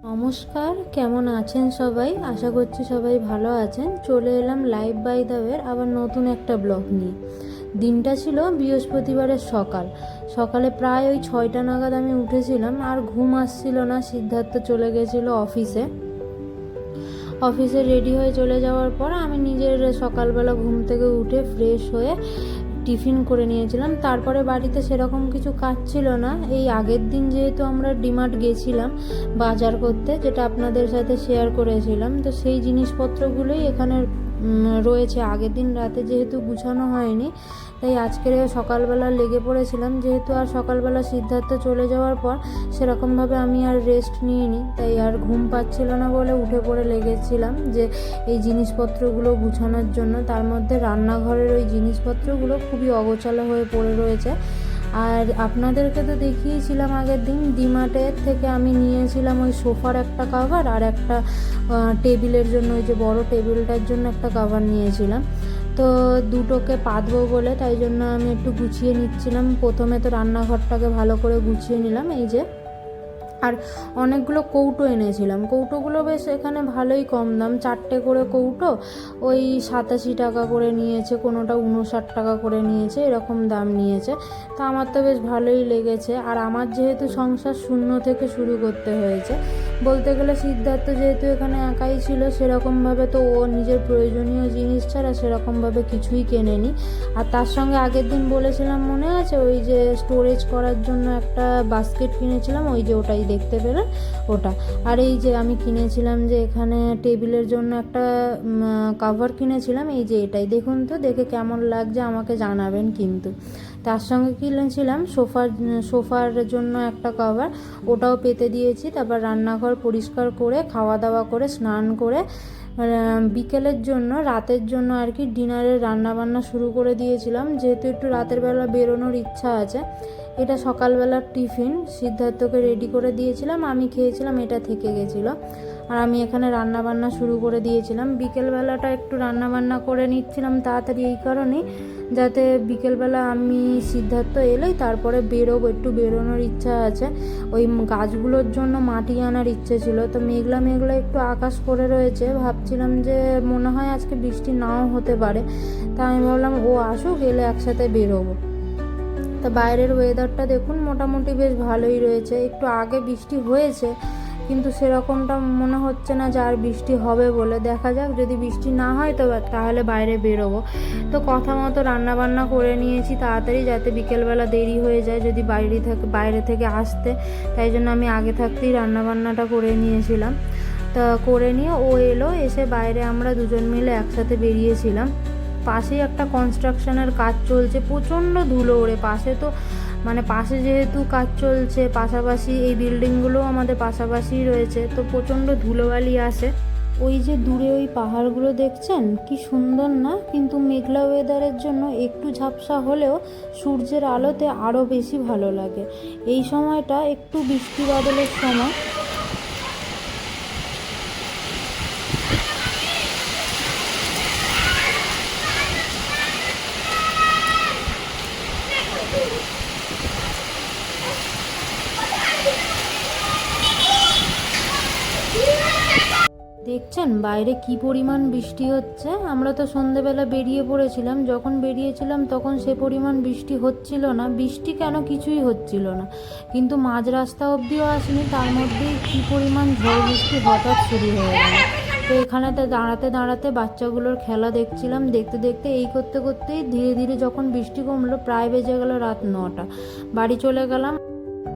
নমস্কার, কেমন আছেন সবাই? আশা করছি সবাই ভালো আছেন। চলে এলাম লাইভ বাই দ্য ওয়ের আবার নতুন একটা ব্লগ নিয়ে। দিনটা ছিল বৃহস্পতিবারের সকালে প্রায় ওই 6টা নাগাদ আমি উঠেছিলাম, আর ঘুম আসছিল না। সিদ্ধার্থ চলে গেছিলো অফিসে রেডি হয়ে চলে যাওয়ার পর আমি নিজের সকালবেলা ঘুম থেকে উঠে ফ্রেশ হয়ে টিফিন করে নিয়েছিলাম। তারপরে বাড়িতে সেরকম কিছু কাজ ছিল না। এই আগের দিন যেহেতু আমরা ডিমার্ট গেছিলাম বাজার করতে, যেটা আপনাদের সাথে শেয়ার করেছিলাম, তো সেই জিনিসপত্রগুলোই এখানে রয়েছে। আগের দিন রাতে যেহেতু গুছানো হয়নি, তাই আজকের সকালবেলা লেগে পড়েছিলাম। যেহেতু আর সকালবেলা সিদ্ধার্থ চলে যাওয়ার পর সেরকমভাবে আমি আর রেস্ট নিইনি, তাই আর ঘুম পাচ্ছিল না বলে উঠে পড়ে লেগেছিলাম যে এই জিনিসপত্রগুলো গুছানোর জন্য। তার মধ্যে রান্নাঘরের ওই জিনিসপত্রগুলো খুবই অগোছালো হয়ে পড়ে রয়েছে। আর আপনাদেরকে তো দেখিয়েছিলাম আগের দিন, ডিমার্টের থেকে আমি নিয়েছিলাম ওই সোফার একটা কভার আর একটা টেবিলের জন্য, ওই যে বড় টেবিলটার জন্য একটা কভার নিয়েছিলাম। তো দুটোকে পাতবো বলে তাই জন্য আমি একটু গুছিয়ে নিচ্ছিলাম। প্রথমে তো রান্নাঘরটাকে ভালো করে গুছিয়ে নিলাম। এই যে, আর অনেকগুলো কৌটো এনেছিলাম। কৌটোগুলো বেশ এখানে ভালোই কম দাম, 4টে করে কৌটো ওই 87 টাকা করে নিয়েছে, কোনোটা 59 টাকা করে নিয়েছে, এরকম দাম নিয়েছে। তো আমার তো বেশ ভালোই লেগেছে। আর আমার যেহেতু সংসার শূন্য থেকে শুরু করতে হয়েছে বলতে গেলে, সিদ্ধার্থ যেহেতু এখানে একাই ছিল, সেরকমভাবে তো ও নিজের প্রয়োজনীয় জিনিস ছাড়া সেরকমভাবে কিছুই কেনেনি। আর তার সঙ্গে আগের দিন বলেছিলাম, মনে আছে, ওই যে স্টোরেজ করার জন্য একটা বাস্কেট কিনেছিলাম, ওই যে ওটাই দেখতে পেলেন ওটা। আর এই যে আমি কিনেছিলাম যে এখানে টেবিলের জন্য একটা কভার কিনেছিলাম, এই যে এটাই দেখুন তো, দেখে কেমন লাগছে আমাকে জানাবেন কিন্তু। তার সঙ্গে কিনেছিলাম সোফার জন্য একটা কভার, ওটাও পেতে দিয়েছি। তারপর রান্নাঘর পরিষ্কার করে খাওয়া দাওয়া করে স্নান করে বিকেলের জন্য, রাতের জন্য আর কি, ডিনারের রান্নাবান্না শুরু করে দিয়েছিলাম। যেহেতু একটু রাতের বেলা বেরোনোর ইচ্ছা আছে। এটা সকালবেলার টিফিন সিদ্ধার্থকে রেডি করে দিয়েছিলাম, আমি খেয়েছিলাম, এটা থেকে গেছিলো। আর আমি এখানে রান্নাবান্না শুরু করে দিয়েছিলাম। বিকেলবেলাটা একটু রান্নাবান্না করে নিচ্ছিলাম তাড়াতাড়ি, এই কারণেই যাতে বিকেলবেলা আমি সিদ্ধার্থ এলেই তারপরে বেরোবো, একটু বেরোনোর ইচ্ছা আছে। ওই গাছগুলোর জন্য মাটি আনার ইচ্ছে ছিল। তো মেঘলা মেঘলা একটু আকাশ করে রয়েছে, ভাবছিলাম যে মনে হয় আজকে বৃষ্টি নাও হতে পারে। তা আমি ভাবলাম ও আসুক, এলে একসাথে বেরোবো। তা বাইরের ওয়েদারটা দেখুন, মোটামুটি বেশ ভালোই রয়েছে। একটু আগে বৃষ্টি হয়েছে, কিন্তু সেরকমটা মনে হচ্ছে না যে আর বৃষ্টি হবে বলে। দেখা যাক, যদি বৃষ্টি না হয় তো তাহলে বাইরে বেরোবো। তো কথা মতো রান্নাবান্না করে নিয়েছি তাড়াতাড়ি, যাতে বিকেলবেলা দেরি হয়ে যায় যদি বাইরে থেকে আসতে। তাই জন্য আমি আগে থাকতেই রান্নাবান্নাটা করে নিয়েছিলাম। তা করে নিয়ে ও এলো, এসে বাইরে আমরা দুজন মিলে একসাথে বেরিয়েছিলাম। পাশেই একটা কনস্ট্রাকশনের কাজ চলছে, প্রচণ্ড ধুলো ওড়ে পাশে। তো পাশে যেহেতু কাজ চলছে, পাশাপাশি এই বিল্ডিংগুলোও আমাদের পাশাপাশিই রয়েছে, তো প্রচণ্ড ধুলোবালি আসে। ওই যে দূরে ওই পাহাড়গুলো দেখছেন, কি সুন্দর না? কিন্তু মেঘলা ওয়েদারের জন্য একটু ঝাপসা হলেও সূর্যের আলোতে আরও বেশি ভালো লাগে। এই সময়টা একটু বৃষ্টি বাদলের সময়। দেখছেন বাইরে কি পরিমাণ বৃষ্টি হচ্ছে। আমরা তো সন্ধেবেলা বেরিয়ে পড়েছিলাম, যখন বেরিয়েছিলাম তখন সে পরিমাণ বৃষ্টি হচ্ছিল না। বৃষ্টি কেন, কিছুই হচ্ছিল না, কিন্তু মাঝ রাস্তা অবধিও আসেনি, তার মধ্যেই কি পরিমাণ ঝড় বৃষ্টি হঠাৎ শুরু হয়ে গেল। তো এখানেতে দাঁড়াতে বাচ্চাগুলোর খেলা দেখছিলাম। দেখতে দেখতে এই করতে করতেই ধীরে ধীরে যখন বৃষ্টি কমলো, প্রায় বেজে গেল রাত 9টা। বাড়ি চলে গেলাম।